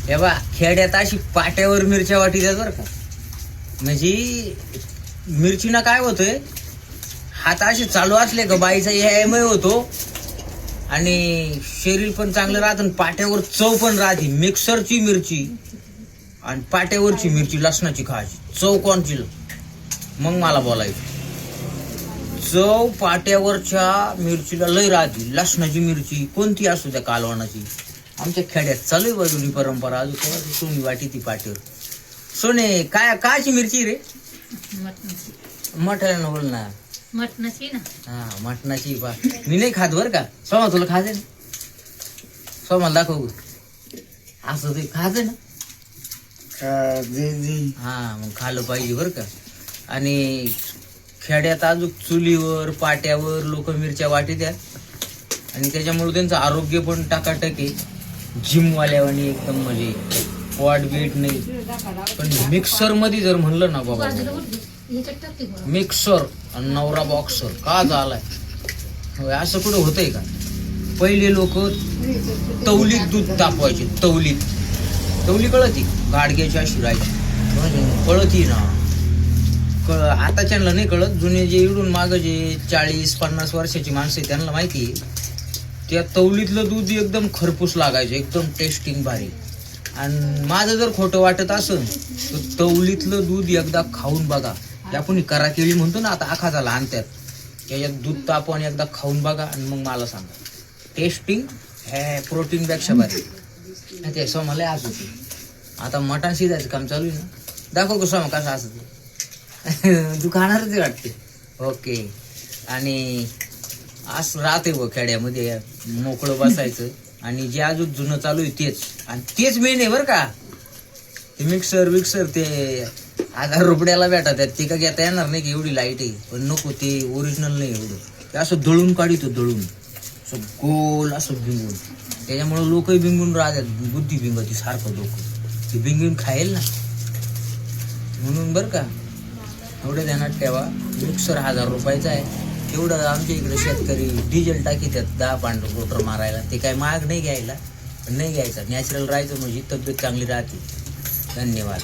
हे बा खेड्यात अशी पाट्यावर मिरच्या वाटीतात बरं का. म्हणजे मिरचीना काय होतंय, हात असे चालू असले का बाईचा एमय होतो आणि शरीर पण चांगलं राहतं. पाट्यावर चव पण राहते. मिक्सरची मिरची आणि पाट्यावरची मिरची लसणाची खायची चव कोणची, मग मला बोलायचं. चव पाट्यावरच्या मिरचीला लय राहते. लसणाची मिरची कोणती असू द्या, कालवणाची. आमच्या खेड्यात चालू आहे बाजूनी परंपरा. अजून सोनी वाटी ती पाट्यावर. सोने काय कायची मिरची रे? मटण बोल ना. मटणाची ना. हा मटणाची. बा मी नाही खात बर का. सोमा तुला खायचं ना? सोमाला दाखव असं ते खायचं ना. हा मग खाल्लं पाहिजे बर का. आणि खेड्यात अजून चुलीवर पाट्यावर लोक मिरच्या वाटीत्या आणि त्याच्यामुळे त्यांचं आरोग्य पण टाकाटक आहे. जिमवाल्यावानी एकदम म्हणजे पोट बीट नाही. पण मिक्सर मध्ये जर म्हणलं ना बाबा, मिक्सर आणि नवरा बॉक्सर का झालाय असं कुठं होतंय का. पहिले लोक तवलीत दूध तापवायचे. तवली कळती गाडग्याची अशी राहायची, कळती ना. आता त्यांना नाही कळत. जुने जे इडून माग जे 40-50 वर्षाची माणसं आहे त्यांना माहिती आहे. त्या तवलीतलं दूध एकदम खरपूस लागायचं, एकदम टेस्टिंग भारी. आणि माझं जर खोटं वाटत असेल तर तवलीतलं दूध एकदा खाऊन बघा. आपण करा केळी म्हणतो ना, आता आखाचा आणतात त्याच्यात दूध तापवून एकदा खाऊन बघा आणि मग मला सांगा. टेस्टिंग हे प्रोटीन पेक्षा भारी. ते सोमाला आज होती. आता मटण शिजायचं काम चालू आहे ना. दाखव का सोमा कसं असं तू खाणारच वाटते. ओके. आणि असं राहते व खेड्यामध्ये मोकळं बसायचं. आणि जे अजून जुनं चालू आहे तेच, आणि तेच मेन आहे बरं का. ते मिक्सर ते 1000 रुपयाला भेटतात. ते का घेता येणार नाही की एवढी लाईट आहे. पण नको, ते ओरिजिनल नाही एवढं. ते असं दळून काढितो, दळून असं गोल असं भिंगून. त्याच्यामुळे लोकही भिंगून राहतात. बुद्धी भिंगती सारखं लोक ते भिंगून खाईल ना. म्हणून बरं का एवढं ध्यानात ठेवा. मिक्सर 1000 रुपयाचा आहे. तेवढं आमच्या इकडे शेतकरी डिझेल टाकीतात 10 मोटर मारायला. ते काय महाग नाही घ्यायला, पण नाही घ्यायचं. नॅचरल राहायचं म्हणजे तब्येत चांगली राहते. धन्यवाद.